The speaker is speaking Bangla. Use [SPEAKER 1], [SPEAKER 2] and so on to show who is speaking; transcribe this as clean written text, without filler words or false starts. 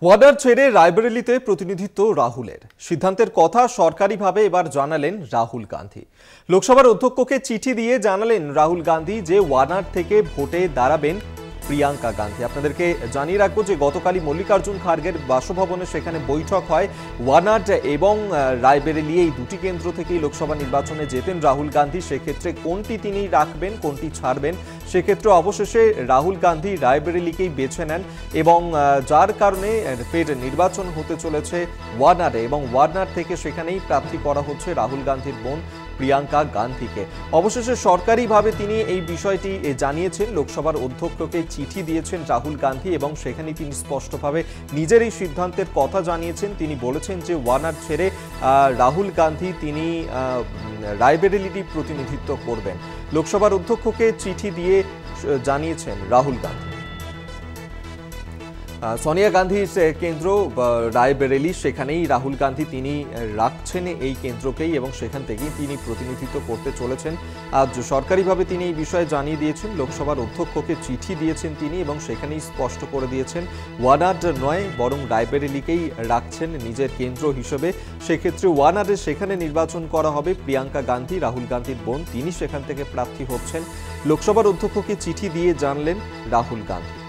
[SPEAKER 1] ওয়ার্ডার ছেড়ে রায়বেরেলিতে প্রতিনিধিত্ব রাহুলের সিদ্ধান্তের কথা সরকারিভাবে এবার জানালেন রাহুল গান্ধী। লোকসভার অধ্যক্ষকে চিঠি দিয়ে জানালেন রাহুল গান্ধী যে ওয়ানার থেকে ভোটে দাঁড়াবেন প্রিয়াঙ্কা গান্ধী। আপনাদেরকে জানিয়ে রাখবো যে গতকালই মল্লিকার্জুন খার্গের বাসভবনে সেখানে বৈঠক হয়। ওয়ানাড এবং রায়বেরেলি এই দুটি কেন্দ্র থেকেই লোকসভা নির্বাচনে যেতেন রাহুল গান্ধী। সেক্ষেত্রে কোনটি তিনি রাখবেন, কোনটি ছাড়বেন, সেক্ষেত্রে অবশেষে রাহুল গান্ধী রায়বেরেলিকেই বেছে নেন এবং যার কারণে ফের নির্বাচন হতে চলেছে ওয়ানাডে এবং ওয়ানাড থেকে সেখানেই প্রার্থী করা হচ্ছে রাহুল গান্ধীর বোন প্রিয়াঙ্কা গান্ধীকে। অবশেষে সরকারিভাবে তিনি এই বিষয়টি জানিয়েছেন, লোকসভার অধ্যক্ষকে চিঠি দিয়েছেন রাহুল গান্ধী এবং সেখানে তিনি স্পষ্টভাবে নিজের এই সিদ্ধান্তের কথা জানিয়েছেন। তিনি বলেছেন যে ওয়ানাড ছেড়ে রাহুল গান্ধী তিনি রায়বেরেলিটি প্রতিনিধিত্ব করবেন। লোকসভার অধ্যক্ষকে চিঠি দিয়ে জানিয়েছেন রাহুল গান্ধী। সোনিয়া গান্ধীর কেন্দ্র রায়বেরেলি, সেখানেই রাহুল গান্ধী তিনি রাখছেন এই কেন্দ্রকেই এবং সেখান থেকেই তিনি প্রতিনিধিত্ব করতে চলেছেন। আজ সরকারিভাবে তিনি এই বিষয়ে জানিয়ে দিয়েছেন, লোকসভার অধ্যক্ষকে চিঠি দিয়েছেন তিনি এবং সেখানেই স্পষ্ট করে দিয়েছেন ওয়ানাড নয় বরং রায়বেরেলিকেই রাখছেন নিজের কেন্দ্র হিসেবে। সেক্ষেত্রে ওয়ানাডে সেখানে নির্বাচন করা হবে প্রিয়াঙ্কা গান্ধী, রাহুল গান্ধীর বোন, তিনি সেখান থেকে প্রার্থী হচ্ছেন। লোকসভার অধ্যক্ষকে চিঠি দিয়ে জানলেন রাহুল গান্ধী।